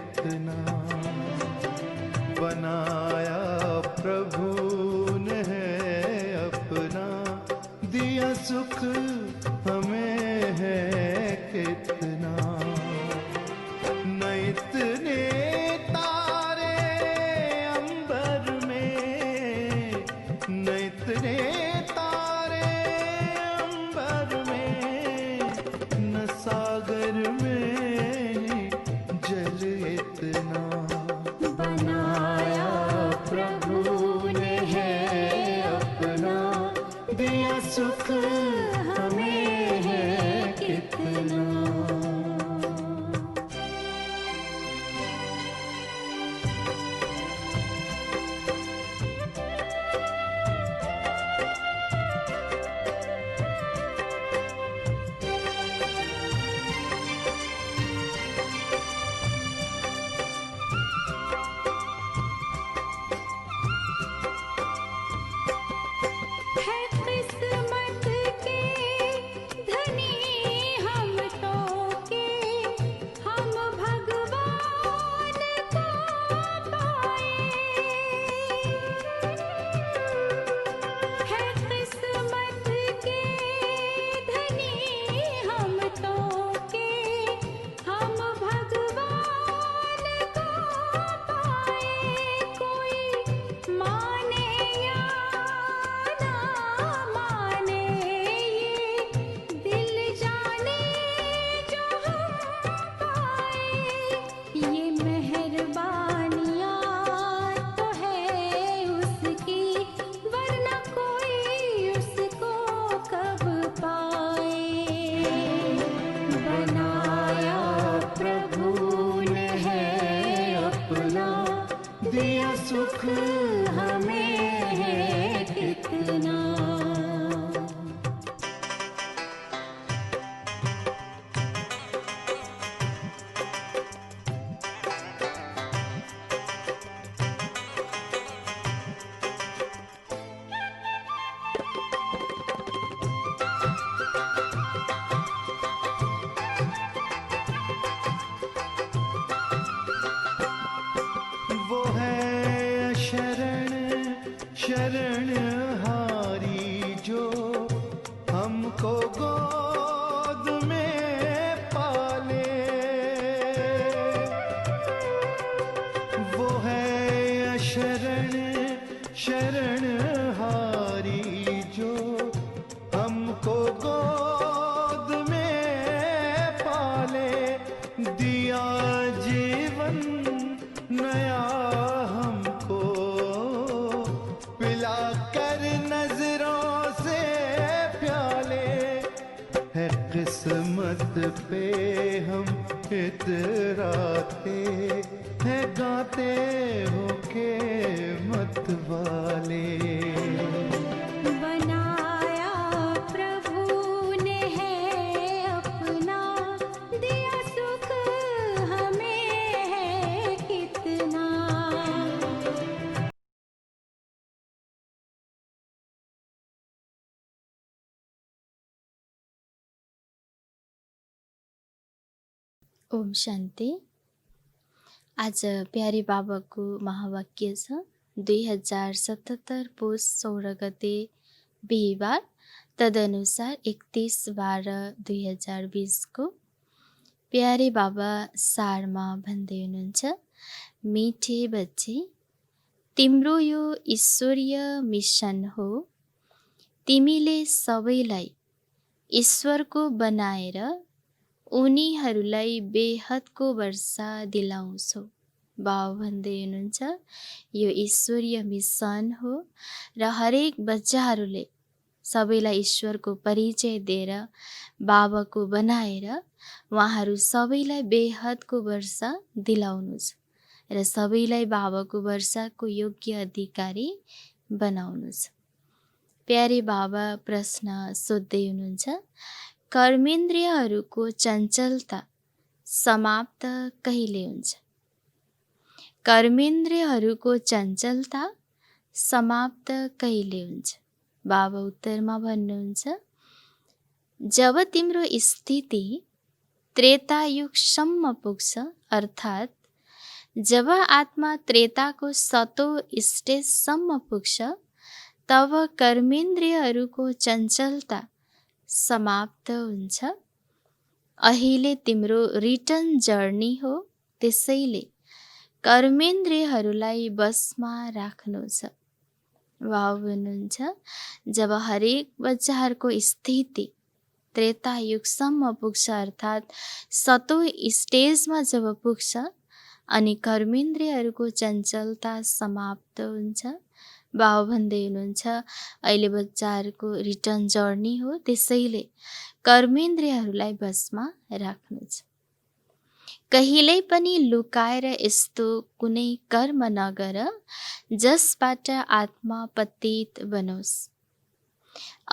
कितना, बनाया प्रभु ने है अपना, दिया सुख हमें है कितना। न इतने तारे अंबर में, न इतने तारे अंबर में, न सागर में जल इतना, बनाया प्रभु ने है अपना, दिया सुख हमें है कितना। है किस्मत के धनी हम तो के, हम भगवान को पाए। है किस्मत के धनी हम तो के, हम भगवान को पाए। कोई माने या ना माने, ये दिल जाने जो हम पाए। ये मेहरबानियाँ तो है उसकी, वरना कोई उसको कब पाए। बनाया प्रभु ने है अपना, दिया सुख हमें है कितना। वो है शरण शरण हारी, जो हमको गोद में पाले। वो है शरण शरण हारी, जो हमको गोद में पाले। दिया जीवन नया हमको, पिला कर नजरों से प्याले। है किस्मत पे हम इतराते, है गाते हो के मत वाले। बनाया प्रभु ने है अपना, दिया सुख हमें है कितना। ओम शान्ति। आज प्यारे बाबाको महावाक्य छ 2077 पुष 16 गते बिहिबार, तदनुसार 31/12/2020 को। प्यारे बाबा सारमा भन्दै हुनुहुन्छ, मिठे बच्चे, तिम्रो यो ईश्वरीय मिसन हो। तिमीले सबैलाई ईश्वरको बनाएर उनीहरूलाई बेहदको वर्षा दिलाउँछौ। बाबा भन्दै हुनुहुन्छ, यो ईश्वरीय मिसन हो र हरेक बच्चाहरूले सबैलाई ईश्वरको परिचय दिएर बाबाको बनाएर उहाँहरू सबैलाई बेहदको वर्षा दिलाउनु छ र सबैलाई बाबाको वर्षाको योग्य अधिकारी बनाउनु छ। प्यारे बाबा प्रश्न सोध्दै हुनुहुन्छ, कर्मेन्द्रियहरूको चञ्चलता समाप्त कहिले हुन्छ? कर्मेन्द्रियहरूको चञ्चलता समाप्त कहिले हुन्छ? बाबा उत्तरमा भन्नुहुन्छ, जब तिम्रो स्थिति त्रेतायुगसम्म पुग्छ, अर्थात् जब आत्मा त्रेताको 7औं स्टेजसम्म पुग्छ तब कर्मेन्द्रियहरूको चञ्चलता समाप्त हुन्छ। अहिले तिम्रो रिटर्न जर्नी हो, त्यसैले कर्मेन्द्रियहरूलाई बसमा राख्नु छ। बाबु भन्नुहुन्छ जब हरेक बच्चाहरूको स्थिति त्रेता युगसम्म पुग्छ अर्थात् 7औं स्टेजमा जब पुग्छ अनि कर्मेन्द्रियहरूको चञ्चलता समाप्त हुन्छ। बाबु भन्दै हुनुहुन्छ अहिले बच्चाहरूको रिटर्न जर्नी हो, त्यसैले कर्मेन्द्रियहरूलाई बसमा राख्नु छ। कहिल्यै पनि लुकाएर यस्तो कुनै कर्म नगर जसबाट आत्मा पतित बनोस्।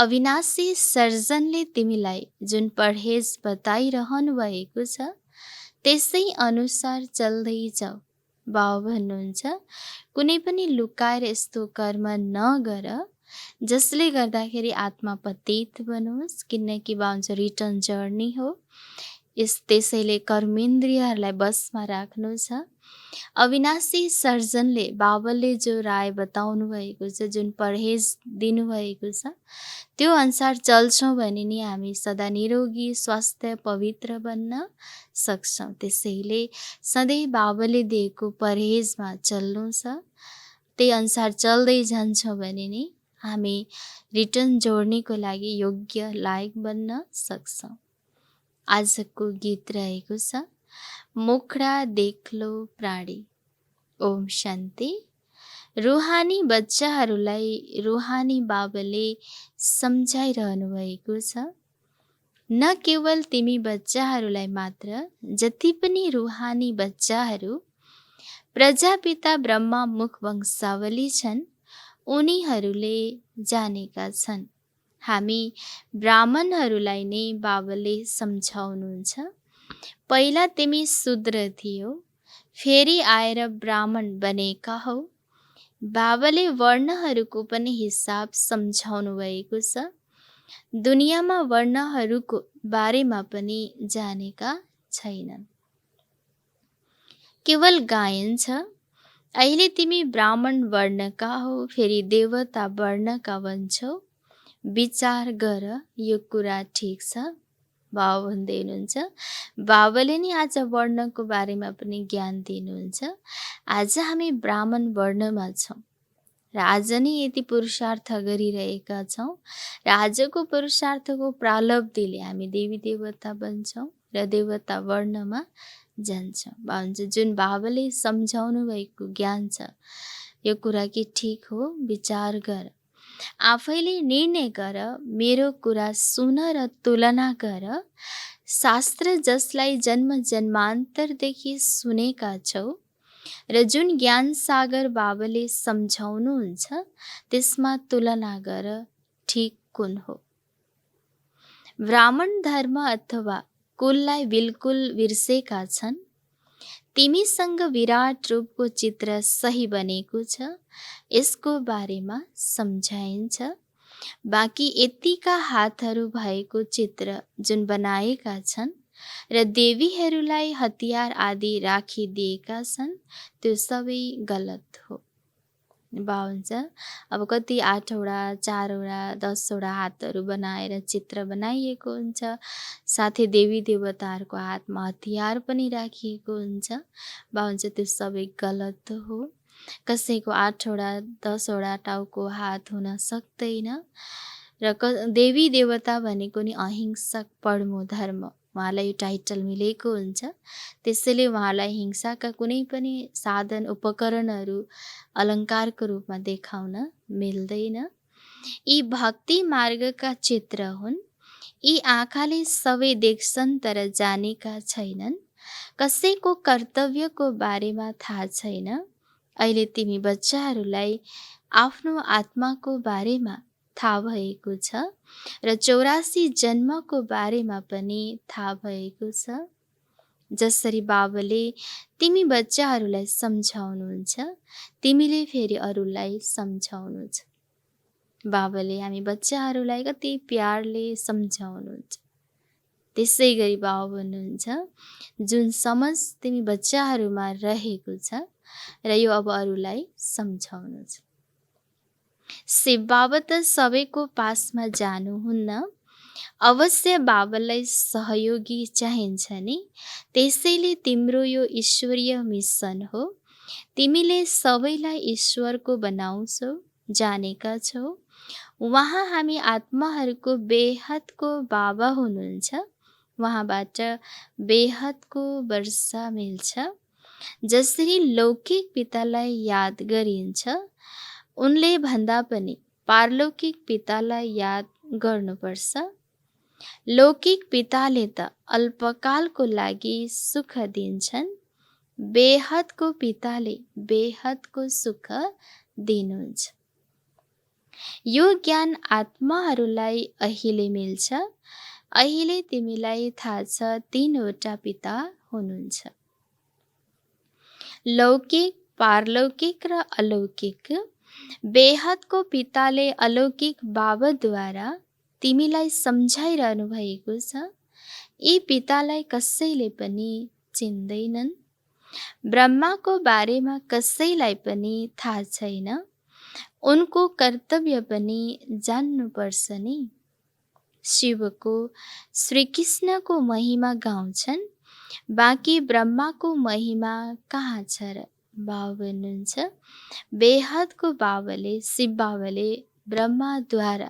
अविनाशी सर्जनले तिमीलाई जुन परहेज बताइरहनु भएको छ त्यसै अनुसार चल्दै जाऊ। बाबु भन्नुहुन्छ कुनै पनि लुकाएर यस्तो कर्म नगर जसले गर्दाखेरि आत्मा पतित बनोस्, किनकि बाबु रिटर्न जर्नी हो। त्यसैले कर्मेन्द्रियहरूलाई बसमा राख्नु छ। अविनाशी सर्जनले बाबाले जो राय बताउनु भएको छ, जुन परहेज दिनुभएको छ त्यो अनुसार चल्छौँ भने नि हामी सदा निरोगी, स्वास्थ्य, पवित्र बन्न सक्छौँ। त्यसैले सधैँ बाबाले दिएको परहेजमा चल्नु छ। त्यही अनुसार चल्दै जान्छौँ भने नि हामी रिटर्न जोड्नेको लागि योग्य, लायक बन्न सक्छौँ। आजको गीत रहेको छ मुखडा देख्लो प्राणी। ओम शान्ति। रुहानी बच्चाहरूलाई रुहानी बाबाले सम्झाइरहनु भएको छ। न केवल तिमी बच्चाहरूलाई मात्र, जति पनि रुहानी बच्चाहरू प्रजापिता ब्रह्मा मुख वंशावली छन् उनीहरूले जानेका छन्। हामी ब्राह्मणहरूलाई नै बाबाले सम्झाउनुहुन्छ। पहिला तिमी शूद्र थियौ, फेरि आएर ब्राह्मण बनेका हौ। बाबाले वर्णहरूको पनि हिसाब सम्झाउनु भएको छ। दुनियाँमा वर्णहरूको बारेमा पनि जानेका छैनन्। केवल गायन छ, अहिले तिमी ब्राह्मण वर्णका हौ, फेरि देवता वर्णका बन्छौ। विचार गर, यो कुरा ठिक छ। बाबा भन्दै हुनुहुन्छ बाबाले नि आज वर्णको बारेमा पनि ज्ञान दिनुहुन्छ। आज हामी ब्राह्मण वर्णमा छौँ र आज नै यति पुरुषार्थ गरिरहेका छौँ र आजको पुरुषार्थको प्रालब्धिले हामी देवी देवता बन्छौँ र देवता वर्णमा जान्छौँ। भन्छ जुन बाबाले सम्झाउनु भएको ज्ञान छ यो कुरा कि ठिक हो, विचार गर, आफैले निर्णय गर, मेरो कुरा सुन र तुलना गर। शास्त्र जसलाई जन्म जन्मान्तरदेखि सुनेका छौ र जुन ज्ञान सागर बाबाले सम्झाउनुहुन्छ त्यसमा तुलना गर, ठिक कुन हो। ब्राह्मण धर्म अथवा कुललाई बिल्कुल बिर्सेका छन्। तिमीसँग विराट रूपको चित्र सही बनेको छ, यसको बारेमा सम्झाइन्छ। बाँकी यतिका हातहरू भएको चित्र जुन बनाएका छन् र देवीहरूलाई हतियार आदि राखिदिएका छन् त्यो सबै गलत हो। हुन्छ अब कति 8वटा 4वटा 10वटा हातहरू बनाएर चित्र बनाइएको हुन्छ, साथै देवी देवताहरूको हातमा हतियार पनि राखिएको हुन्छ। हुन्छ त्यो सबै गलत हो। कसैको 8वटा 10वटा टाउको हात हुन सक्दैन र देवी देवता भनेको नि अहिंसक परमो धर्म, उहाँलाई यो टाइटल मिलेको हुन्छ। त्यसैले उहाँलाई हिंसाका कुनै पनि साधन उपकरणहरू अलङ्कारको रूपमा देखाउन मिल्दैन। यी भक्ति मार्गका चित्र हुन्। यी आँखाले सबै देख्छन् तर जानेका छैनन्। कसैको कर्तव्यको बारेमा थाहा छैन। अहिले तिमी बच्चाहरूलाई आफ्नो आत्माको बारेमा थाहा भएको छ र 84 जन्मको बारेमा पनि थाहा भएको छ। जसरी बाबाले तिमी बच्चाहरूलाई सम्झाउनुहुन्छ, तिमीले फेरि अरूलाई सम्झाउनुहुन्छ। बाबाले हामी बच्चाहरूलाई कति प्यारले सम्झाउनुहुन्छ, त्यसै गरी बाबु भन्नुहुन्छ जुन समझ तिमी बच्चाहरूमा रहेको छ र यो अब अरूलाई सम्झाउनु छ। शिव बाबा त सबैको पासमा जानुहुन्न, अवश्य बाबालाई सहयोगी चाहिन्छ नि। त्यसैले तिम्रो यो ईश्वरीय मिसन हो। तिमीले सबैलाई ईश्वरको बनाउँछौ, जानेका छौ। उहाँ हामी आत्माहरूको बेहदको बाबा हुनुहुन्छ। उहाँबाट बेहदको वर्षा मिल्छ। जसरी लौकिक पितालाई याद गरिन्छ, उनले भन्दा पनि पारलौकिक पितालाई याद गर्नुपर्छ। लौकिक पिताले त अल्पकालको लागि सुख दिन्छन्, बेहदको पिताले बेहदको सुख दिनुहुन्छ। यो ज्ञान आत्माहरूलाई अहिले मिल्छ। अहिले तिमीलाई थाहा छ 3 वटा पिता हुनुहुन्छ, लौकिक, पारलौकिक र अलौकिक। बेहदको पिताले अलौकिक बाबाद्वारा तिमीलाई सम्झाइरहनु भएको छ। यी पितालाई कसैले पनि चिन्दैनन्। ब्रह्माको बारेमा कसैलाई पनि थाहा छैन। उनको कर्तव्य पनि जान्नुपर्छ नि। शिवको, श्रीकृष्णको महिमा गाउँछन्, बाँकी ब्रह्माको महिमा कहाँ छ र? बाबा भन्नुहुन्छ बेहदको बाबाले, शिव बाबाले ब्रह्माद्वारा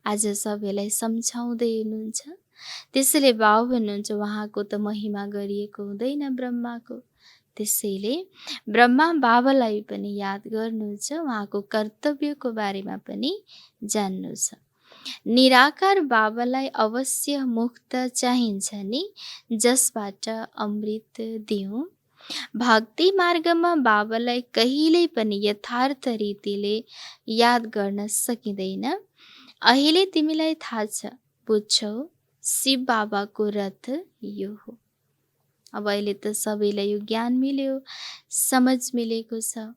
आज सबैलाई सम्झाउँदै हुनुहुन्छ। त्यसैले बाबा भन्नुहुन्छ उहाँको त महिमा गरिएको हुँदैन ब्रह्माको। त्यसैले ब्रह्मा बाबालाई पनि याद गर्नु छ, उहाँको कर्तव्यको बारेमा पनि जान्नु छ। निराकार बाबालाई अवश्य मुक्त चाहिन्छ नि, जसबाट अमृत दिउँ। भक्ति मार्गमा बाबालाई कहिल्यै पनि यथार्थ रीतिले याद गर्न सकिँदैन। अहिले तिमीलाई थाहा छ, बुझ्छौ, शिव बाबाको रथ यो हो। अब अहिले त सबैलाई यो ज्ञान मिल्यो, समझ मिलेको छ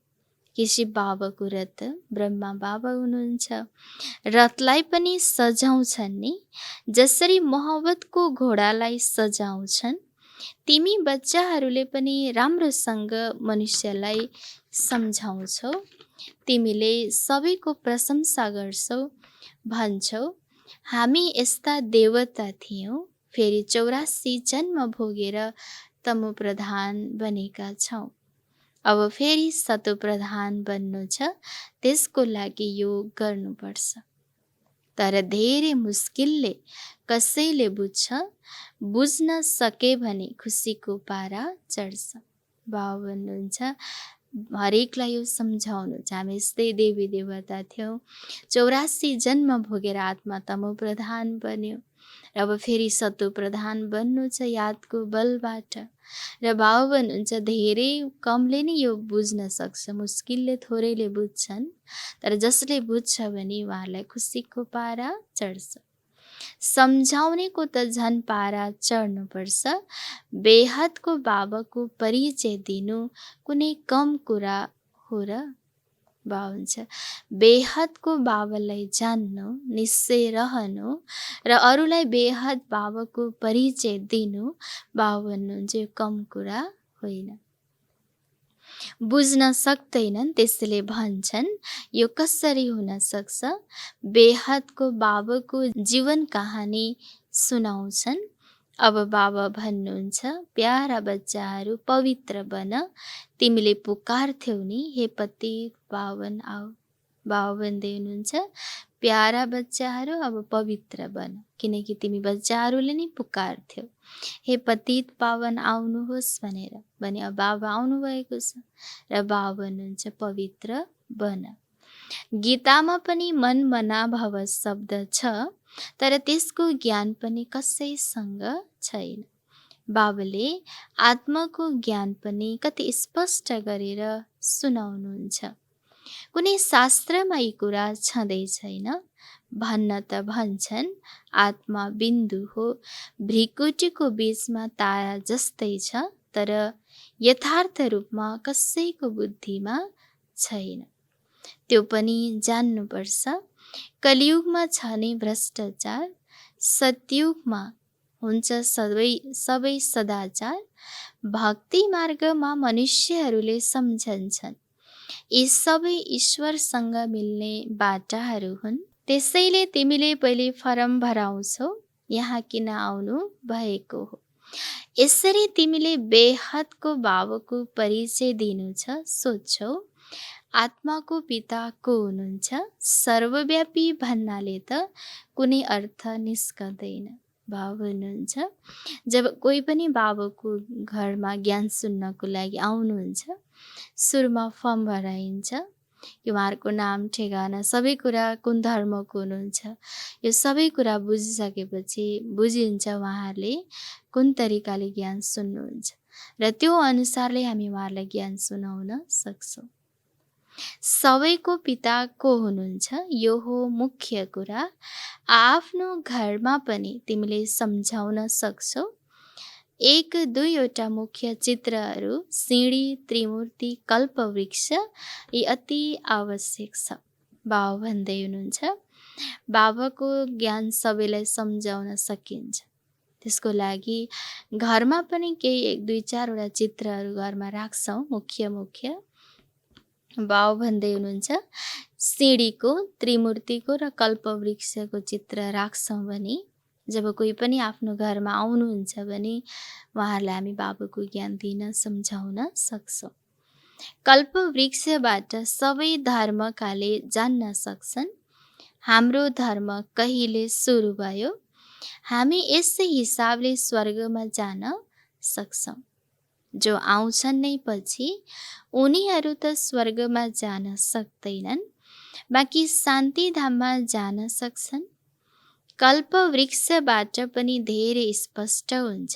कि शिव बाबाको रथ ब्रह्मा बाबा हुनुहुन्छ। रथलाई पनि सजाउँछन् नि, जसरी मोहब्बतको घोडालाई सजाउँछन्। तिमी बच्चाहरूले पनि राम्रोसँग मनुष्यलाई सम्झाउँछौ। तिमीले सबैको प्रशंसा गर्छौ, भन्छौ हामी यस्ता देवता थियौँ, फेरि 84 जन्म भोगेर तमो प्रधान बनेका छौँ। अब फेरि सतो प्रधान बन्नु छ, त्यसको लागि यो गर्नुपर्छ। तर धेरै मुस्किलले कसैले बुझ्छ, बुझ्न सके भने खुसीको पारा चढ्छ। बाबा भन्नुहुन्छ हरेकलाई यो सम्झाउनु छ, हामी यस्तै देवी देवता थियौँ, 84 जन्म भोगेर आत्मा तमो प्रधान बन्यो र अब फेरि सतो प्रधान बन्नु छ यादको बलबाट। र बाबा भन्नुहुन्छ धेरै कमले नै यो बुझ्न सक्छ, मुस्किलले थोरैले बुझ्छन्। तर जसले बुझ्छ भने उहाँहरूलाई खुसीको पारा चढ्छ। सम्झाउनेको त झन् पारा चढ्नुपर्छ। बेहदको बाबाको परिचय दिनु कुनै कम कुरा हो र? बाबा हुन्छ बेहदको बाबालाई जान्नु, निश्चय रहनु र अरूलाई बेहद बाबाको परिचय दिनु, बाबा भन्नुहुन्छ यो कम कुरा होइन। बुझ्न सक्दैनन्, त्यसैले भन्छन् यो कसरी हुन सक्छ। बेहदको बाबाको जीवन कहानी सुनाउँछन्। अब बाबा भन्नुहुन्छ प्यारा बच्चाहरू पवित्र बन, तिमीले पुकार्थ्यौ नि हे पतित पावन आऊ। बाबा भन्दै हुनुहुन्छ प्यारा बच्चाहरू अब पवित्र बन, किनकि तिमी बच्चाहरूले नि पुकार्थ्यौ हे पतित पावन आउनुहोस् भनेर। भने अब बाबा आउनुभएको छ र बाबा भन्नुहुन्छ पवित्र बन। गीतामा पनि मन मना भव शब्द छ, तर त्यसको ज्ञान पनि कसैसँग छैन। बाबाले आत्माको ज्ञान पनि कति स्पष्ट गरेर सुनाउनुहुन्छ। कुनै शास्त्रमा यी कुरा छँदै छैन। भन्न त भन्छन् आत्मा बिन्दु हो, भ्रिकुटीको बीचमा तारा जस्तै छ, तर यथार्थ रूपमा कसैको बुद्धिमा छैन। त्यो पनि जान्नुपर्छ। कलियुगमा छ नि भ्रष्टाचार, सतयुगमा हुन्छ सबै सदाचार भक्ति मार्गमा मनुष्यहरूले सम्झन्छन्। यी सबै ईश्वरसँग मिल्ने बाटाहरू हुन्। त्यसैले तिमीले पहिले फरम भराउँछौ, यहाँ किन आउनु भएको हो। यसरी तिमीले बेहदको बाबुको परिचय दिनु छ। सोध्छौ आत्माको पिता को हुनुहुन्छ। सर्वव्यापी भन्नाले त कुनै अर्थ निस्कँदैन। बाबु हुनुहुन्छ। जब कोही पनि बाबुको घरमा ज्ञान सुन्नको लागि आउनुहुन्छ, सुरुमा फर्म भराइन्छ। यो उहाँहरूको नाम ठेगाना सबै कुरा, कुन धर्मको हुनुहुन्छ, यो सबै कुरा बुझिसकेपछि बुझिन्छ उहाँहरूले कुन तरिकाले ज्ञान सुन्नुहुन्छ र त्यो अनुसारले हामी उहाँहरूलाई ज्ञान सुनाउन सक्छौँ। सबैको पिता को हुनुहुन्छ, यो हो मुख्य कुरा। आफ्नो घरमा पनि तिमीले सम्झाउन सक्छौ। 1-2वटा मुख्य चित्रहरू, सिँढी, त्रिमूर्ति, कल्पवृक्ष, यी अति आवश्यक छ। बाबा भन्दै हुनुहुन्छ बाबाको ज्ञान सबैलाई सम्झाउन सकिन्छ। त्यसको लागि घरमा पनि केही 1-2-4वटा चित्रहरू घरमा राख्छौँ मुख्य। बाबु भन्दै हुनुहुन्छ सिँढीको, त्रिमूर्तिको र कल्पवृक्षको चित्र राख्छौँ भने जब कोही पनि आफ्नो घरमा आउनुहुन्छ भने उहाँहरूलाई हामी बाबुको ज्ञान दिन सम्झाउन सक्छौँ। कल्पवृक्षबाट सबै धर्मकाले जान्न सक्छन् हाम्रो धर्म कहिले सुरु भयो। हामी यसै हिसाबले स्वर्गमा जान सक्छौँ। जो आउँछन् नै पछि उनीहरू त स्वर्गमा जान सक्दैनन्, बाँकी शान्तिधाममा जान सक्छन्। कल्पवृक्षबाट पनि धेरै स्पष्ट हुन्छ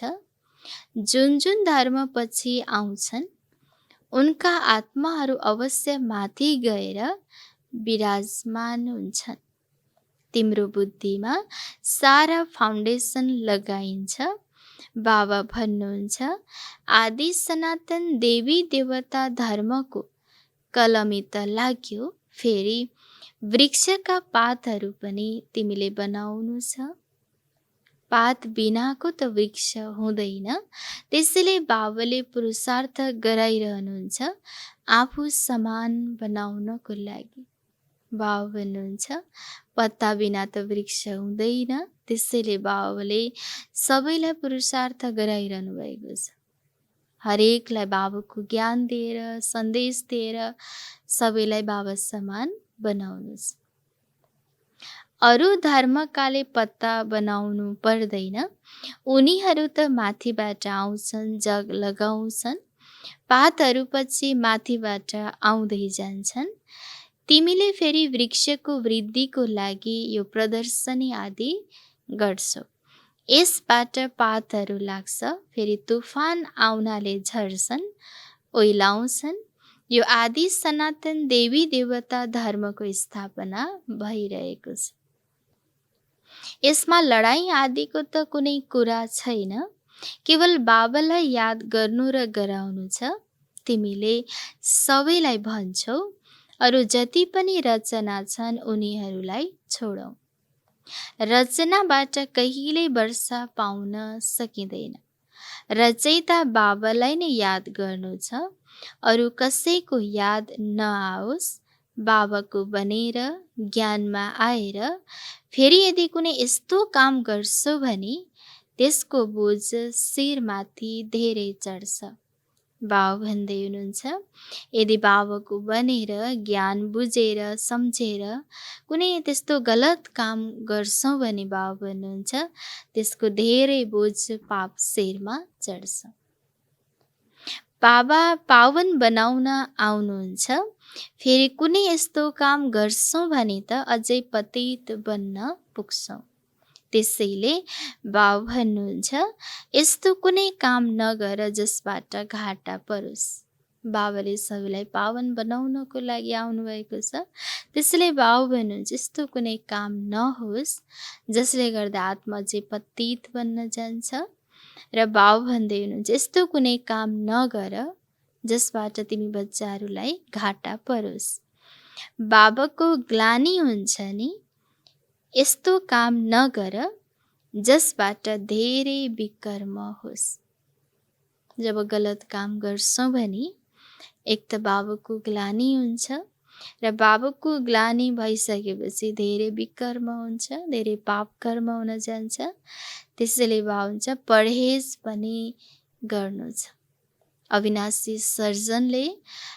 जुन जुन धर्म पछि आउँछन् उनका आत्माहरू अवश्य माथि गएर विराजमान हुन्छन्। तिम्रो बुद्धिमा सारा फाउन्डेसन लगाइन्छ। बाबा भन्नुहुन्छ आदि सनातन देवी देवता धर्मको कलमी त लाग्यो, फेरि वृक्षका पातहरू पनि तिमीले बनाउनु छ। पात बिनाको त वृक्ष हुँदैन। त्यसैले बाबाले पुरुषार्थ गराइरहनुहुन्छ आफू समान बनाउनको लागि। बाबा भन्नुहुन्छ पत्ता बिना त वृक्ष हुँदैन। त्यसैले बाबाले सबैलाई पुरुषार्थ गराइरहनु भएको छ। हरेकलाई बाबाको ज्ञान दिएर, सन्देश दिएर सबैलाई बाबा समान बनाउनुहोस्। अरू धर्मकाले पत्ता बनाउनु पर्दैन। उनीहरू त माथिबाट आउँछन्, जग लगाउँछन्, पातहरू पछि माथिबाट आउँदै जान्छन्। तिमीले फेरि वृक्षको वृद्धिको लागि यो प्रदर्शनी आदि गर्छौ। यसबाट पातहरू लाग्छ, फेरि तुफान आउनाले झर्छन्, ओइलाउँछन्। यो आदि सनातन देवी देवता धर्मको स्थापना भइरहेको छ। यसमा लडाईँ आदिको त कुनै कुरा छैन। केवल बाबालाई याद गर्नु र गराउनु छ। तिमीले सबैलाई भन्छौ अरू जति पनि रचना छन् उनीहरूलाई छोडौ। रचनाबाट कहिल्यै वर्षा पाउन सकिँदैन। रचयिता बाबालाई नै याद गर्नु छ। अरू कसैको याद नआओस्। बाबाको बनेर ज्ञानमा आएर फेरि यदि कुनै यस्तो काम गर्छौ भने त्यसको बोझ शिरमाथि धेरै चढ्छ। बाबा भन्दै हुनुहुन्छ यदि बाबाको बनेर ज्ञान बुझेर सम्झेर कुनै त्यस्तो गलत काम गर्छौँ भने बाबा भन्नुहुन्छ त्यसको धेरै बोझ पाप शिरमा चढ्छ। बाबा पावन बनाउन आउनुहुन्छ। फेरि कुनै यस्तो काम गर्छौँ भने त अझै पतित बन्न पुग्छौँ। त्यसैले बाबा भन्नुहुन्छ यस्तो कुनै काम नगर जसबाट घाटा परोस्। बाबाले सबैलाई पावन बनाउनको लागि आउनुभएको छ। त्यसैले बाबा भन्नुहुन्छ यस्तो कुनै काम नहोस् जसले गर्दा आत्मा चाहिँ पतित बन्न जान्छ। र बाबा भन्दै हुनुहुन्छ यस्तो कुनै काम नगर जसबाट तिमी बच्चाहरूलाई घाटा परोस्। बाबाको ग्लानी हुन्छ नि, यस्तो काम नगर जसबाट धेरै विकर्म होस्। जब गलत काम गर्छौँ भने एक त बाबुको ग्लानि हुन्छ र बाबुको ग्लानि भइसकेपछि धेरै विकर्म हुन्छ, धेरै पाप कर्म हुन जान्छ। त्यसैले हुन्छ परहेज पनि गर्नु छ। अविनाशी सर्जनले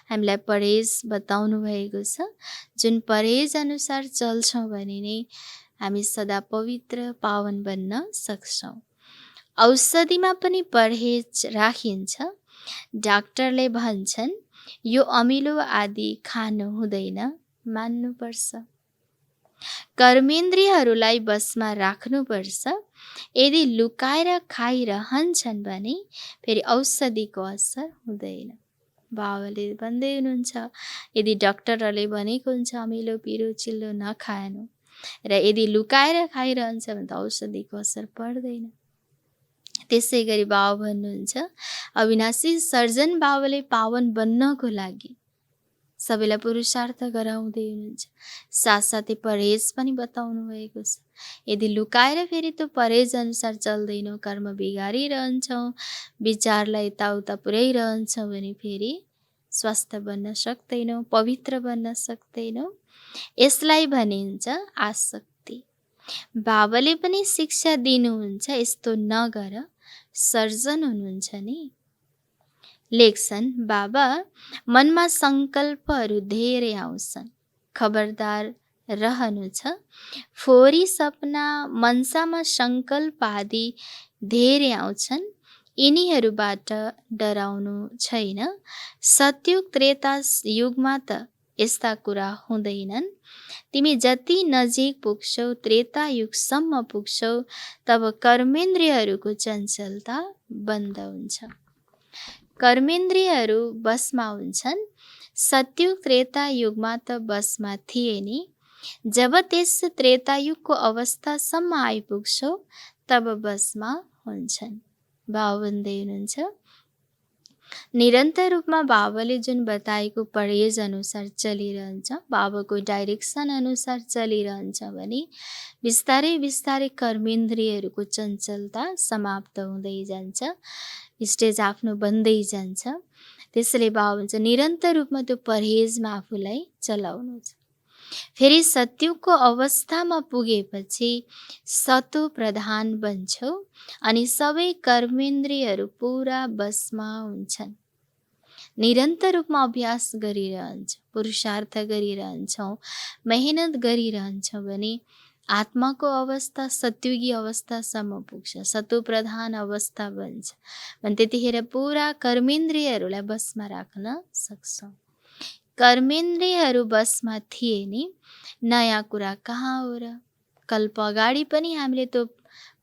हामीलाई परहेज बताउनु भएको छ। जुन परहेज अनुसार चल्छौँ भने नै हामी सदा पवित्र पावन बन्न सक्छौँ। औषधिमा पनि परहेज राखिन्छ। डाक्टरले भन्छन् यो अमिलो आदि खानु हुँदैन, मान्नुपर्छ। कर्मेन्द्रियहरूलाई बसमा राख्नुपर्छ। यदि लुकाएर खाइरहन्छन् भने फेरि औषधिको असर हुँदैन। बाबाले भन्दै हुनुहुन्छ यदि डाक्टरहरूले भनेको हुन्छ अमिलो पिरो चिल्लो नखानु र यदि लुकाएर खाइरहन्छ भने त औषधिको असर पर्दैन। त्यसै गरी बाबा भन्नुहुन्छ अविनाशी सर्जन बाबाले पावन बन्नको लागि सबैलाई पुरुषार्थ गराउँदै हुनुहुन्छ। साथसाथै परहेज पनि बताउनु भएको छ। यदि लुकाएर फेरि त्यो परहेज अनुसार चल्दैनौँ, कर्म बिगारिरहन्छौँ, विचारलाई यताउता पुर्याइरहन्छौँ भने फेरि स्वस्थ बन्न सक्दैनौँ, पवित्र बन्न सक्दैनौँ। यसलाई भनिन्छ आसक्ति। बाबाले पनि शिक्षा दिनुहुन्छ यस्तो नगर। सर्जन हुनुहुन्छ नि। लेख्छन् बाबा मनमा सङ्कल्पहरू धेरै आउँछन्, खबरदार रहनु छ। फोहोरी सपना मनसामा सङ्कल्प आदि धेरै आउँछन्, यिनीहरूबाट डराउनु छैन। सतयुग त्रेता युगमा त यस्ता कुरा हुँदैनन्। तिमी जति नजिक पुग्छौ, त्रेता युगसम्म पुग्छौ, तब कर्मेन्द्रियहरूको चञ्चलता बन्द हुन्छ। कर्मेन्द्रियहरू बसमा हुन्छन्। सतयुग त्रेता युगमा त बसमा थिए नि। जब त्यस त्रेतायुगको अवस्थासम्म आइपुग्छौ तब बसमा हुन्छन्। बाबा भन्दै हुनुहुन्छ निरन्तर रूपमा बाबाले जुन बताएको परहेज अनुसार चलिरहन्छ, बाबाको डाइरेक्सन अनुसार चलिरहन्छ भने बिस्तारै बिस्तारै कर्मेन्द्रियहरूको चञ्चलता समाप्त हुँदै जान्छ, स्टेज आफ्नो बन्दै जान्छ। त्यसैले बाबा भन्छ निरन्तर रूपमा त्यो परहेजमा आफूलाई चलाउनु छ। फेरि सत्युगको अवस्थामा पुगेपछि सतो प्रधान बन्छौ अनि सबै कर्मेन्द्रियहरू पुरा बसमा हुन्छन्। निरन्तर रूपमा अभ्यास गरिरहन्छौँ, पुरुषार्थ गरिरहन्छौँ, मेहनत गरिरहन्छौँ भने आत्माको अवस्था सत्युगी अवस्थासम्म पुग्छ, सतो प्रधान अवस्था बन्छ भने त्यतिखेर पुरा कर्मेन्द्रियहरूलाई बसमा राख्न सक्छौँ। कर्मेन्द्रियहरू बसमा थिए नि, नयाँ कुरा कहाँ हो र? कल्प अगाडि पनि हामीले त्यो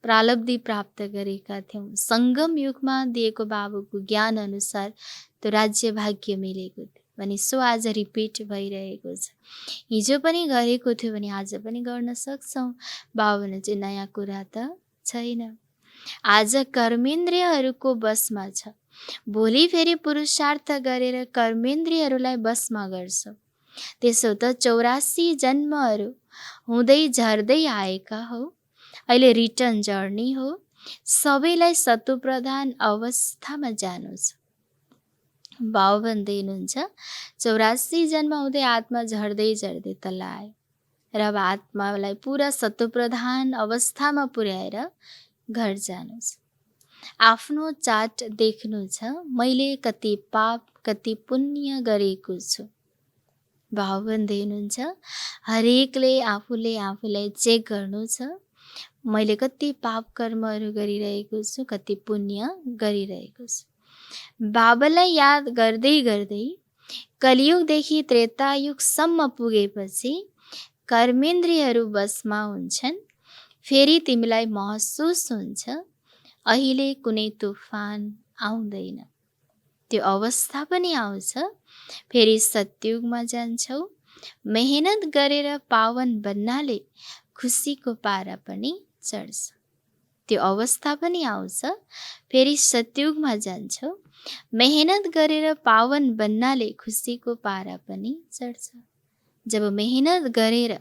प्रालब्धि प्राप्त गरेका थियौँ। सङ्गम युगमा दिएको बाबुको ज्ञान अनुसार त्यो राज्य भाग्य मिलेको थियो भने सो आज रिपिट भइरहेको छ। हिजो पनि गरेको थियो भने आज पनि गर्न सक्छौँ। बाबा चाहिँ नयाँ कुरा त छैन। आज कर्मेन्द्रियहरूको बसमा छ, भोलि फेरि पुरुषार्थ गरेर कर्मेन्द्रियहरूलाई बसमा गर्छ। त्यसो त 84 जन्महरू हुँदै झर्दै आएका हौ, अहिले रिटर्न जर्नी हो। सबैलाई सतोप्रधान अवस्थामा जानु छ। बाबा भन्दै हुनुहुन्छ 84 जन्म हुँदै आत्मा झर्दै झर्दै तल आयो र अब आत्मालाई पुरा सतोप्रधान अवस्थामा पुर्याएर घर जानु छ। आफ्नो चाट देख्नु छ, मैले कति पाप कति पुण्य गरेको छु। बाबा भन्दै हुनुहुन्छ हरेकले आफूलाई चेक गर्नु छ, मैले कति पाप कर्महरू गरिरहेको छु, कति पुण्य गरिरहेको छु। बाबालाई याद गर्दै गर्दै कलियुगदेखि त्रेतायुगसम्म पुगेपछि कर्मेन्द्रियहरू बसमा हुन्छन्। फेरि तिमीलाई महसुस हुन्छ अहिले कुनै तुफान आउँदैन। त्यो अवस्था पनि आउँछ। फेरि सत्युगमा जान्छौ। मेहनत गरेर पावन बन्नाले खुसीको पारा पनि चढ्छ। त्यो अवस्था पनि आउँछ। फेरि सत्युगमा जान्छौ। मेहनत गरेर पावन बन्नाले खुसीको पारा पनि चढ्छ। जब मेहनत गरेर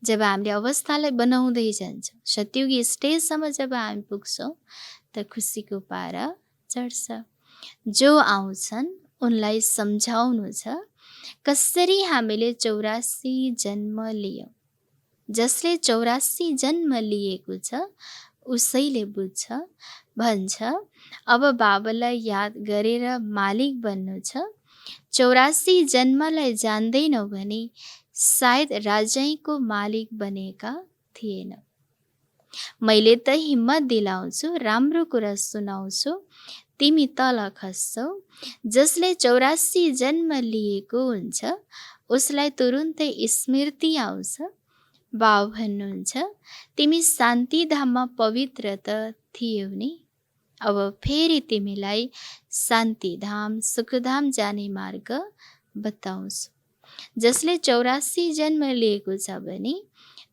जब हामीले अवस्थालाई बनाउँदै जान्छौँ, सतयुगी स्टेजसम्म जब हामी पुग्छौँ त खुसीको पारा चढ्छ। जो आउँछन् उनलाई सम्झाउनु छ कसरी हामीले 84 जन्म लियौँ। जसले 84 जन्म लिएको छ उसैले बुझ्छ, भन्छ अब बाबालाई याद गरेर मालिक बन्नु छ। 84 जन्मलाई जान्दैनौ भने सायद राजैको मालिक बनेका थिएन। मैले त हिम्मत दिलाउँछु, राम्रो कुरा सुनाउँछु, तिमी तल खस्छौ। जसले 84 जन्म लिएको हुन्छ उसलाई तुरुन्तै स्मृति आउँछ। बाबा भन्नुहुन्छ तिमी शान्तिधाममा पवित्र त थियौ नि, अब फेरि तिमीलाई शान्तिधाम सुखधाम जाने मार्ग बताउँछु। जसले 84 जन्म लिएको छ भने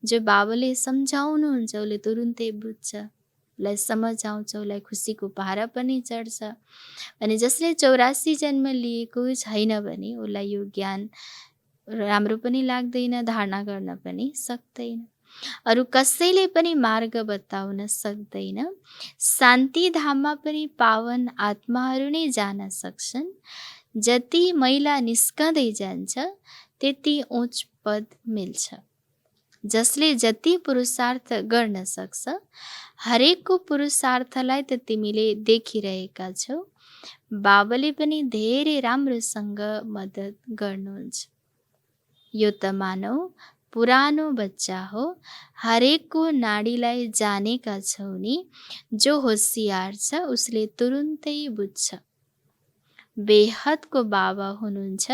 जो बाबाले सम्झाउनुहुन्छ उसले तुरुन्तै बुझ्छ, उसलाई समझ आउँछ, उसलाई खुसीको पारा पनि चढ्छ। अनि जसले 84 जन्म लिएको छैन भने उसलाई यो ज्ञान राम्रो पनि लाग्दैन, धारणा गर्न पनि सक्दैन, अरू कसैले पनि मार्ग बताउन सक्दैन। शान्तिधाममा पनि पावन आत्माहरू नै जान सक्छन्। जति मैला निस्कँदै जान्छ त्यति उच्च पद मिल्छ। जसले जति पुरुषार्थ गर्न सक्छ, हरेकको पुरुषार्थलाई त तिमीले देखिरहेका छौ। बाबाले पनि धेरै राम्रोसँग मद्दत गर्नुहुन्छ। यो त मानौ पुरानो बच्चा हो, हरेकको नाडीलाई जानेका छौ नि। जो होसियार छ उसले तुरुन्तै बुझ्छ। बेहदको बाबा हुनुहुन्छ,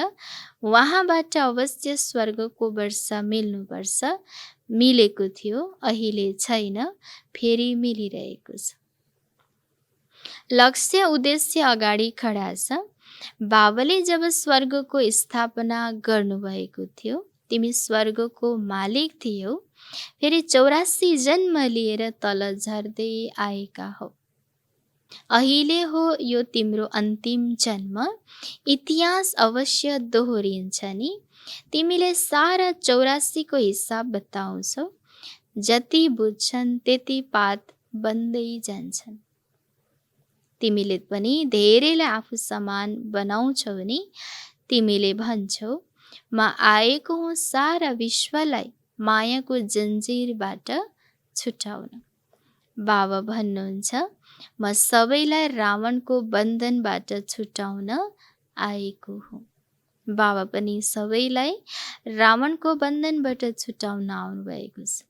उहाँबाट अवश्य स्वर्गको वर्षा मिल्नुपर्छ। मिलेको थियो, अहिले छैन, फेरि मिलिरहेको छ। लक्ष्य उद्देश्य अगाडि खडा छ। बाबाले जब स्वर्गको स्थापना गर्नुभएको थियो तिमी स्वर्गको मालिक थियौ, फेरि 84 जन्म लिएर तल झर्दै आएका हौ। अहिले हो यो तिम्रो अन्तिम जन्म। इतिहास अवश्य दोहोरिन्छ नि। तिमीले सारा 84 को हिसाब बताउँछौ। जति बुझ्छन् त्यति पात बन्दै जान्छन्। तिमीले पनि धेरैलाई आफू समान बनाउँछौ नि। तिमीले भन्छौ म आएको हुँ सारा विश्वलाई मायाको जन्जिरबाट छुटाउन। बाबा भन्नुहुन्छ म सबैलाई रावणको बन्धनबाट छुटाउन आएको हुँ। बाबा पनि सबैलाई रावणको बन्धनबाट छुटाउन आउनुभएको छ।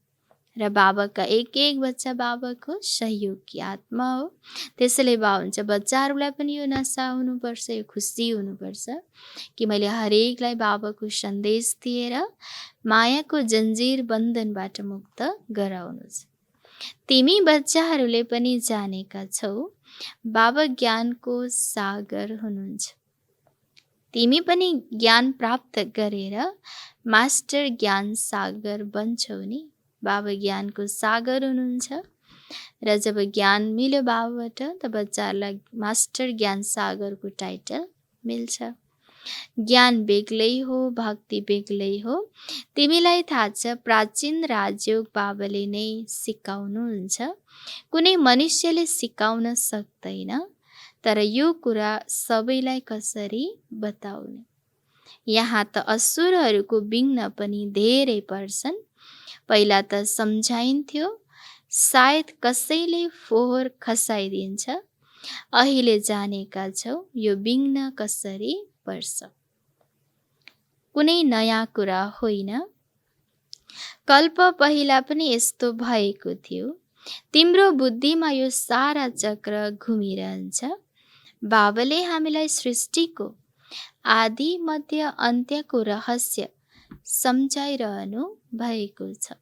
र बाबाका एक एक बच्चा बाबाको सहयोगी आत्मा हो। त्यसैले बाबा हुन्छ बच्चाहरूलाई पनि यो नशा हुनुपर्छ, यो खुसी हुनुपर्छ कि मैले हरेकलाई बाबाको सन्देश दिएर मायाको जन्जिर बन्धनबाट मुक्त गराउनु छ। तिमी बच्चाहरूले पनि जानेका छौ बाबा ज्ञानको सागर हुनुहुन्छ। तिमी पनि ज्ञान प्राप्त गरेर मास्टर ज्ञान सागर बन्छौ नि। बाबा ज्ञानको सागर हुनुहुन्छ र जब ज्ञान मिल्यो बाबाबाट त बच्चाहरूलाई मास्टर ज्ञान सागरको टाइटल मिल्छ। ज्ञान बेग्लै हो, भक्ति बेग्लै हो। तिमीलाई थाहा छ प्राचीन राजयोग बाबाले नै सिकाउनुहुन्छ। कुनै मनुष्यले सिकाउन सक्दैन। तर यो कुरा सबैलाई कसरी बताउने। यहाँ त असुरहरूको विघ्न पनि धेरै पर्छन्। पहिला त सम्झाइन्थ्यो, सायद कसैले फोहोर खसाइदिन्छ। अहिले जानेका छौ यो विघ्न कसरी पर्छ। कुनै नयाँ कुरा होइन। कल्प पहिला पनि यस्तो भएको थियो। तिम्रो बुद्धिमा यो सारा चक्र घुमिरहन्छ। बाबाले हामीलाई सृष्टिको आदि मध्य अन्त्यको रहस्य सम्झाइरहनु भएको छ।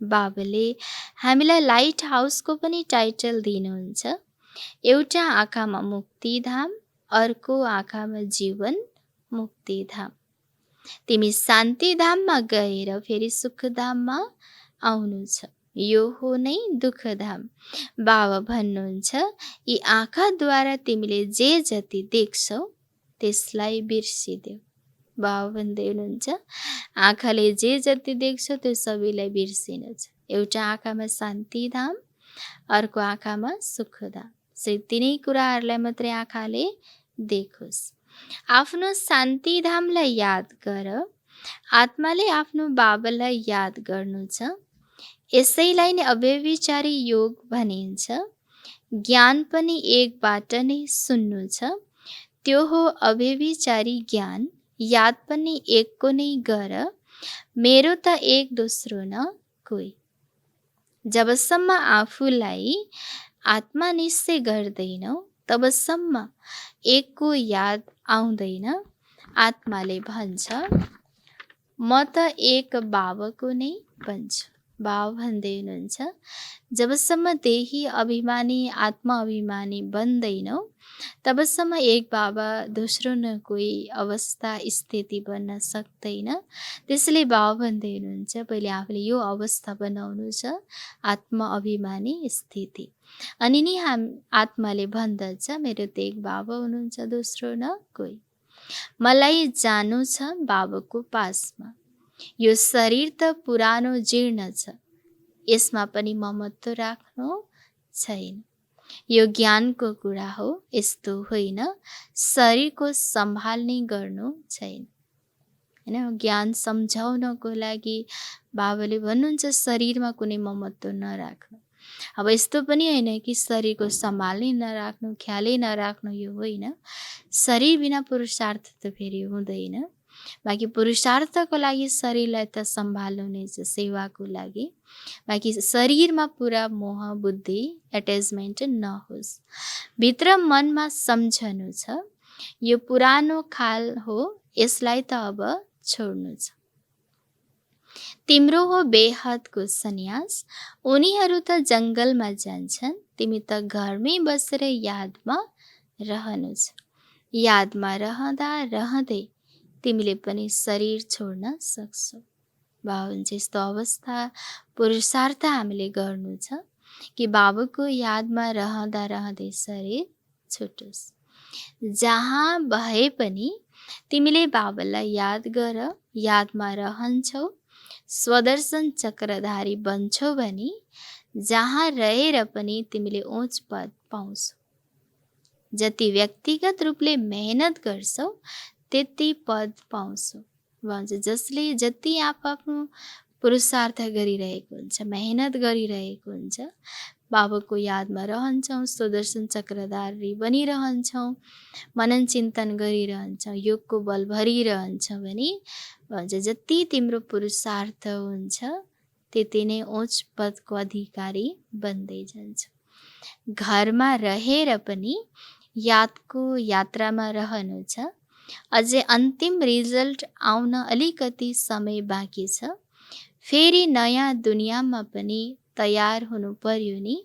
बाबाले हामीलाई लाइट हाउसको पनि टाइटल दिनुहुन्छ। एउटा आँखामा मुक्तिधाम, अर्को आँखामा जीवन मुक्तिधाम। तिमी शान्तिधाममा गएर फेरि सुखधाममा आउनु छ। यो हो नै दुःखधाम। बाबा भन्नुहुन्छ यी आँखाद्वारा तिमीले जे जति देख्छौ त्यसलाई बिर्सिदेऊ। बाबा भन्दै हुनुहुन्छ, आँखाले जे जति देख्छौ त्यो सबैलाई बिर्सिनु छ। एउटा आँखामा शान्तिधाम, अर्को आँखामा सुखधाम। तिनै कुराहरूलाई मात्रै आँखाले देखोस्। आफ्नो शान्तिधामलाई याद गर। आत्माले आफ्नो बाबालाई याद गर्नु छ। यसैलाई नै अव्यभिचारी योग भनिन्छ। ज्ञान पनि एकबाट नै सुन्नु छ, त्यो हो अव्यभिचारी ज्ञान। याद पनि एकको नै गर, मेरो त एक दोस्रो न कोही। जबसम्म आफूलाई आत्मा निश्चय गर्दैनौ तबसम्म एकको याद आउँदैन। आत्माले भन्छ, म त एक बाबाको नै भन्छु। बाबा भन्दै हुनुहुन्छ, जबसम्म देही अभिमानी आत्मा अभिमानी बन्दैनौ तबसम्म एक बाबा दोस्रो न कोही अवस्था स्थिति बन्न सक्दैन। त्यसैले बाबा भन्दै हुनुहुन्छ, पहिले आफूले यो अवस्था बनाउनु छ, आत्मा अभिमानी स्थिति। अनि नि आत्माले भन्दछ, मेरो त एक बाबा हुनुहुन्छ, दोस्रो न कोही। मलाई जानु छ बाबाको पासमा। यो शरीर त पुरानो जीर्ण छ, यसमा पनि ममत्व राख्नु छैन। यो ज्ञानको कुरा हो, यस्तो होइन शरीरको सम्हाल्ने गर्नु छैन। हैन, ज्ञान सम्झाउनको लागि बाबाले भन्नुहुन्छ शरीरमा कुनै ममत्व नराख्नु। अब यस्तो पनि होइन कि शरीरको सम्हाल्नै नराख्नु, ख्यालै नराख्नु, यो होइन। शरीर बिना पुरुषार्थ त फेरि हुँदैन। बाँकी पुरुषार्थको लागि शरीरलाई त सम्हाल्नु नै छ, सेवाको लागि। बाँकी शरीरमा पुरा मोह बुद्धि एट्याचमेन्ट नहोस्। भित्र मनमा सम्झनु छ, यो पुरानो खाल हो, यसलाई त अब छोड्नु छ। तिम्रो हो बेहदको सन्यास। उनीहरू त जङ्गलमा जान्छन्, तिमी त घरमै बसेर यादमा रहनु छ। यादमा रहँदा रहँदै तिमीले पनि शरीर छोड्न सक्छौ। बाबुन्छ यस्तो अवस्था पुरुषार्थ हामीले गर्नु छ कि बाबुको यादमा रहँदा रहँदै शरीर छुटोस्। जहाँ भए पनि तिमीले बाबालाई याद गर। यादमा रहन्छौ, स्वदर्शन चक्रधारी बन्छौ भने जहाँ रहेर पनि तिमीले उच्च पद पाउँछौ। जति व्यक्तिगत रूपले मेहनत गर्छौ त्यति पद पाउँछौ। भन्छ जसले जति आफ्नो पुरुषार्थ गरिरहेको हुन्छ, मेहनत गरिरहेको हुन्छ, बाबाको यादमा रहन्छौँ, सुदर्शन चक्रधारी बनिरहन्छौँ, मनन चिन्तन गरिरहन्छौँ, योगको बल भरिरहन्छौँ भने भन्छ जति तिम्रो पुरुषार्थ हुन्छ त्यति नै उच्च पदको अधिकारी बन्दै जान्छ। घरमा रहेर पनि यादको यात्रामा रहनु छ। अझै अन्तिम रिजल्ट आउन अलिकति समय बाँकी छ। फेरि नयाँ दुनियाँमा पनि तयार हुनु पर्यो नि।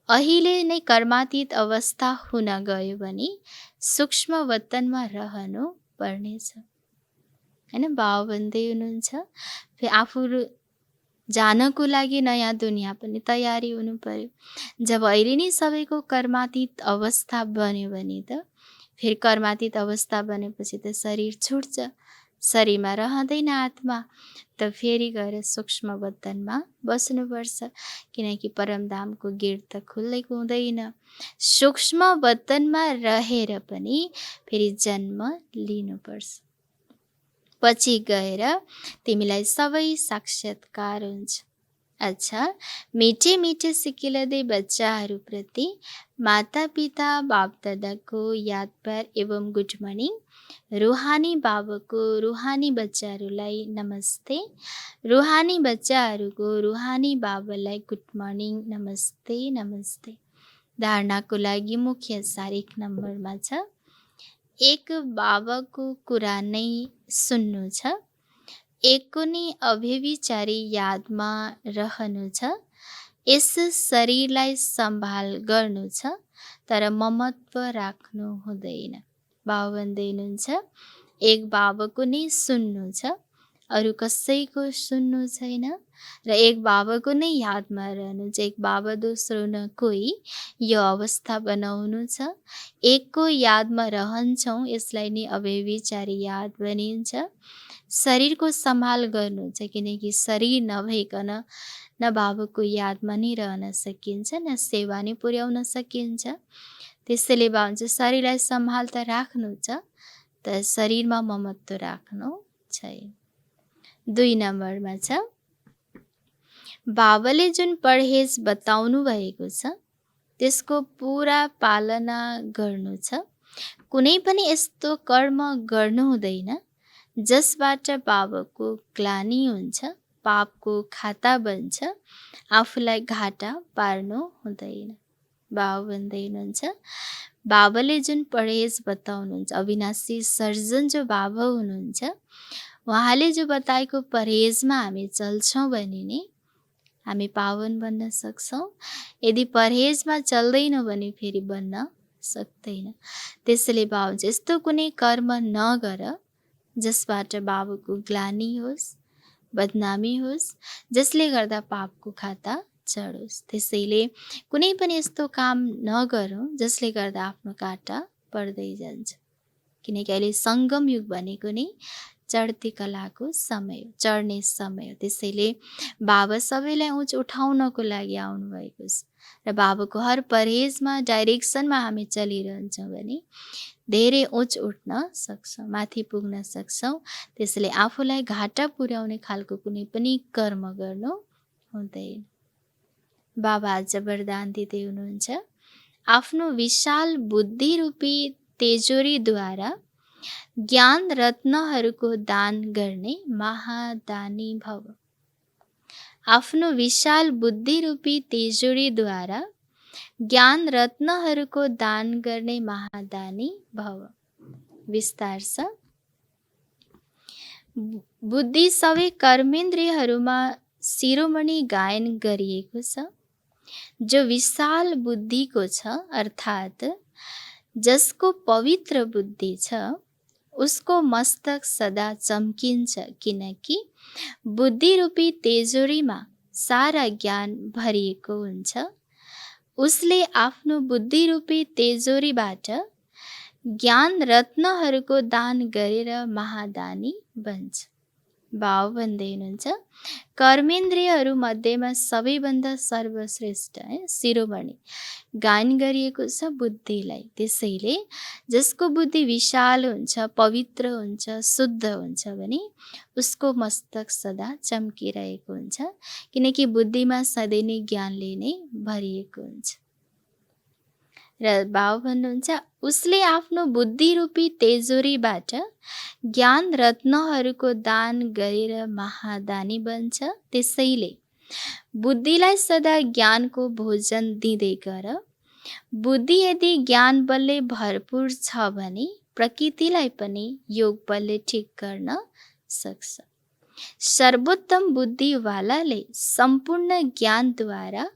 अहिले नै कर्मातीत अवस्था हुन गयो भने सूक्ष्म वतनमा रहनु पर्नेछ। हैन, बाबा भन्दै हुनुहुन्छ फेरि आफू जानको लागि नयाँ दुनियाँ पनि तयारी हुनु पर्यो। जब अहिले नै सबैको कर्मातीत अवस्था बन्यो भने त फेरि कर्मातीत अवस्था बनेपछि त शरीर छुट्छ, शरीरमा रहँदैन आत्मा, त फेरि गएर सूक्ष्म वतनमा बस्नुपर्छ। किनकि परमधामको गेट त खुल्लेको हुँदैन। सूक्ष्म वतनमा रहेर पनि फेरि जन्म लिनुपर्छ। पछि गएर तिमीलाई सबै साक्षात्कार हुन्छ। अच्छा, मिठे मिठे सिकिलदै बच्चाहरूप्रति माता पिता बाप दादाको याद प्यार एवं गुड मर्निङ। रुहानी बाबाको रुहानी बच्चाहरूलाई नमस्ते। रुहानी बच्चाहरूको रुहानी बाबालाई गुड मर्निङ, नमस्ते नमस्ते। धारणाको लागि मुख्य सार 1 नम्बरमा छ, एक बाबाको कुरा नै सुन्नु छ। एकको नै अव्यभिचारी यादमा रहनु छ। यस शरीरलाई सम्हाल गर्नु छ, तर ममत्व राख्नु हुँदैन। बाबा भन्दै हुनुहुन्छ एक बाबाको नै सुन्नु छ, अरू कसैको सुन्नु छैन र एक बाबाको नै यादमा रहनु छ। एक बाबा दोस्रो न कोही यो अवस्था बनाउनु छ। एकको यादमा रहन्छौँ, यसलाई नै अव्यभिचारी याद भनिन्छ। शरीरको सम्हाल गर्नु छ, किनकि शरीर नभइकन न बाबाको यादमा नै रहन सकिन्छ, न सेवा नै पुर्याउन सकिन्छ। त्यसैले भन्छ शरीरलाई सम्हाल त राख्नु छ, तर शरीरमा ममत्व राख्नु छैन। 2 नम्बरमा छ, बाबाले जुन परहेज बताउनु भएको छ त्यसको पुरा पालना गर्नु छ। कुनै पनि यस्तो कर्म गर्नु हुँदैन जसबाट बाबाको ग्लानि हुन्छ, पापको खाता बन्छ, आफूलाई घाटा पार्नु हुँदैन। बाबा भन्दै हुनुहुन्छ, बाबाले जुन परहेज बताउनुहुन्छ, अविनाशी सर्जन जो बाबा हुनुहुन्छ, उहाँले जो बताएको परहेजमा हामी चल्छौँ भने नि हामी पावन बन्न सक्छौँ। यदि परहेजमा चल्दैनौँ भने फेरि बन्न सक्दैन। त्यसैले बाबा हुन्छ यस्तो कुनै कर्म नगर जसबाट बाबाको ग्लानि होस्, बदनामी होस्, जसले गर्दा पापको खाता चढोस्। त्यसैले कुनै पनि यस्तो काम नगरौँ जसले गर्दा आफ्नो काटा पर्दै जान्छ। किनकि अहिले सङ्गम युग भनेको नै चढ्ती कलाको समय हो, चढ्ने समय हो। त्यसैले बाबा सबैलाई उच उठाउनको लागि आउनुभएको छ र बाबाको हर परहेजमा, डाइरेक्सनमा हामी चलिरहन्छौँ भने धेरै उच उठ्न सक्छौँ, माथि पुग्न सक्छौँ। त्यसैले आफूलाई घाटा पुर्याउने खालको कुनै पनि कर्म गर्नु हुँदैन। बाबा आज वरदान दिँदै हुनुहुन्छ, आफ्नो विशाल बुद्धि रूपी तेजोरीद्वारा ज्ञान रत्नहरूको दान गर्ने महादानी भव। आफ्नो विशाल बुद्धि रूपी तेजोरीद्वारा ज्ञान रत्नहरूको दान गर्ने महादानी भव। विस्तार छ, बुद्धि सबै कर्मेन्द्रियहरूमा शिरोमणि गायन गरिएको छ। जो विशाल बुद्धिको छ, अर्थात् जसको पवित्र बुद्धि छ, उसको मस्तक सदा चम्किन्छ, किनकि बुद्धि रूपी तेजोरीमा सारा ज्ञान भरिएको हुन्छ। उसले आफ्नो बुद्धि रूपी तेजोरीबाट ज्ञान रत्नहरूको दान गरेर महादानी बन्छ। बाबा भन्दै हुनुहुन्छ, कर्मेन्द्रियहरू मध्येमा सबैभन्दा सर्वश्रेष्ठ शिरोमणि गायन गरिएको छ बुद्धिलाई। त्यसैले जसको बुद्धि विशाल हुन्छ, पवित्र हुन्छ, शुद्ध हुन्छ भने उसको मस्तक सदा चम्किरहेको हुन्छ, किनकि बुद्धिमा सधैँ नै ज्ञानले नै भरिएको हुन्छ। र बाबा भन्नुहुन्छ, उसले आफ्नो बुद्धि रूपी तेजोरीबाट ज्ञान रत्नहरूको दान गरेर महादानी बन्छ। त्यसैले बुद्धिलाई सदा ज्ञानको भोजन दिँदै गर। बुद्धि यदि ज्ञान बलले भरपूर छ भने प्रकृतिलाई पनि योग बलले ठिक गर्न सक्छ। सर्वोत्तम बुद्धिवालाले सम्पूर्ण ज्ञानद्वारा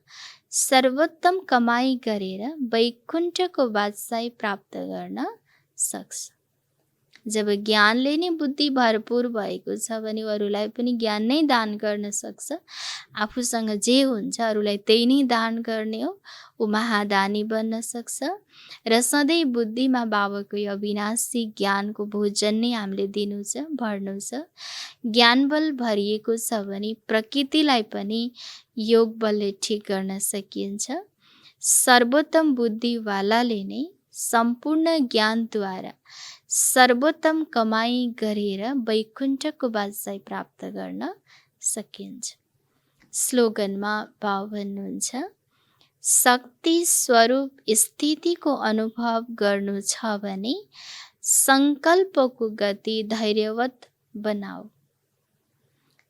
सर्वोत्तम कमाई गरेर वैकुण्ठको बादशाही प्राप्त गर्न सक्छ। जब ज्ञानले नै बुद्धि भरपूर भएको छ भने अरूलाई पनि ज्ञान नै दान गर्न सक्छ। आफूसँग जे हुन्छ अरूलाई त्यही नै दान गर्ने हो, ऊ महादानी बन्न सक्छ। र सधैँ बुद्धिमा बाबाको यो अविनाशी ज्ञानको भोजन नै हामीले दिनु छ, भर्नु छ। ज्ञान बल भरिएको छ भने प्रकृतिलाई पनि योग बलले ठिक गर्न सकिन्छ। सर्वोत्तम बुद्धिवालाले नै सम्पूर्ण ज्ञानद्वारा सर्वोत्तम कमाई गरेर वैकुण्ठको बादशाही प्राप्त गर्न सकिन्छ। स्लोगनमा बाबा भन्नुहुन्छ, शक्ति स्वरूप स्थितिको अनुभव गर्नु छ भने सङ्कल्पको गति धैर्यवत बनाऊ।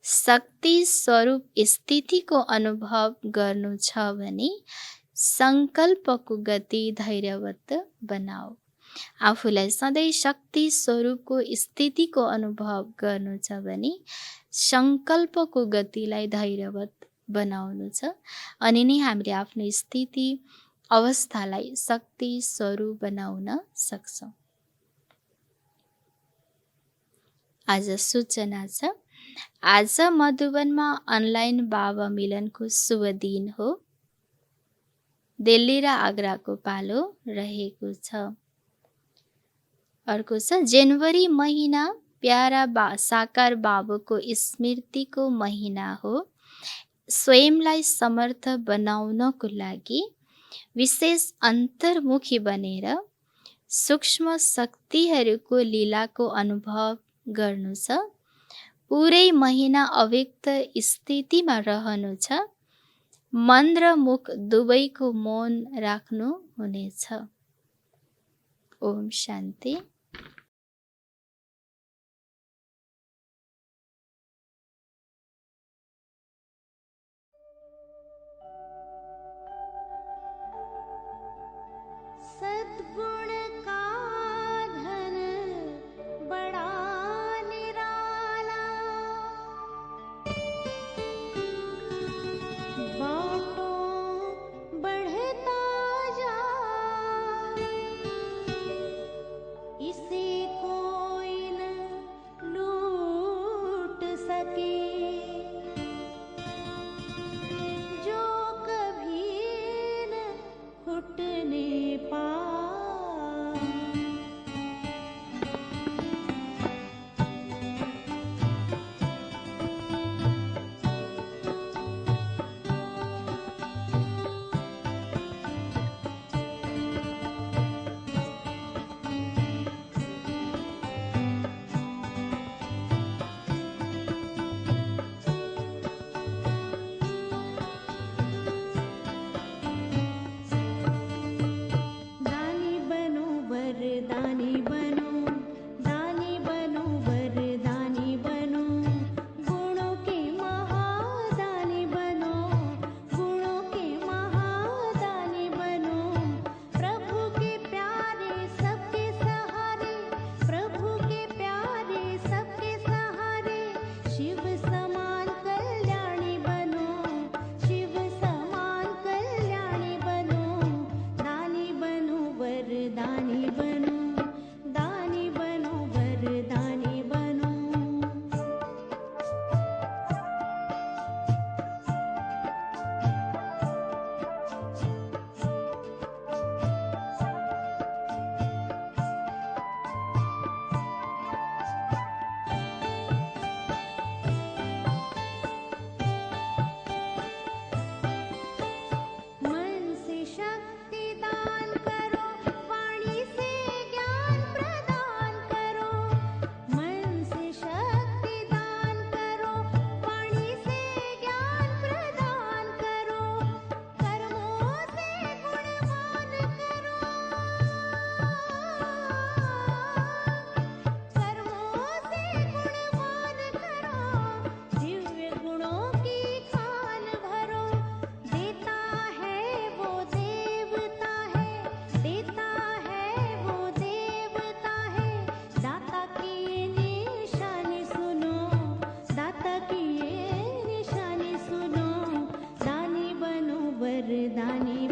शक्ति स्वरूप स्थितिको अनुभव गर्नु छ भने सङ्कल्पको गति धैर्यवत बनाऊ। आफूलाई सधैँ शक्ति स्वरूपको स्थितिको अनुभव गर्नु छ भने सङ्कल्पको गतिलाई धैर्यवत बनाउनु छ। अनि नै हामीले आफ्नो स्थिति अवस्थालाई शक्ति स्वरूप बनाउन सक्छौँ। आज सूचना छ, आज मधुबनमा अनलाइन बाबा मिलनको शुभ दिन हो। दिल्ली र आग्राको पालो रहेको छ। अर्को छ जनवरी महिना प्यारा साकार बाबुको स्मृतिको महिना हो। स्वयंलाई समर्थ बनाउनको लागि विशेष अन्तर्मुखी बनेर सूक्ष्म शक्तिहरूको लीलाको अनुभव गर्नु छ। पुरै महिना अव्यक्त स्थितिमा रहनु छ। मन र मुख दुवैको मौन राख्नु हुनेछ। ओम शान्ति। सद्गुण का धन बड़ा निराला, बाँटो बढ़ता जाए, इसे कोई न लूट सके, जो कभी न घुटने पाए। दानी बनो वरदानी बनो, दानी बनो वरदानी बनो, गुणों के महादानी बनो, गुणों के महादानी बनो। प्रभु के प्यारे सबके सहारे, प्रभु के प्यारे सबके सहारे, शिव समान कल्याणी बनो, शिव समान कल्याणी बनो। दानी बनो वरदानी बनो, दानी बनो वरदानी बनो। मन से शक्ति दान करो, वाणी से ज्ञान प्रदान करो, मन से शक्ति दान करो, वाणी से ज्ञान प्रदान करो, कर्मों से गुणगान करो, कर्मों से गुणगान करो, दिव्य गुणों की खान भरो। देता है वो देवता है, देता है वो देवता है, दाता की ये निशानी सुनो, दाता की ये निशानी सुनो। दानी बनो वरदानी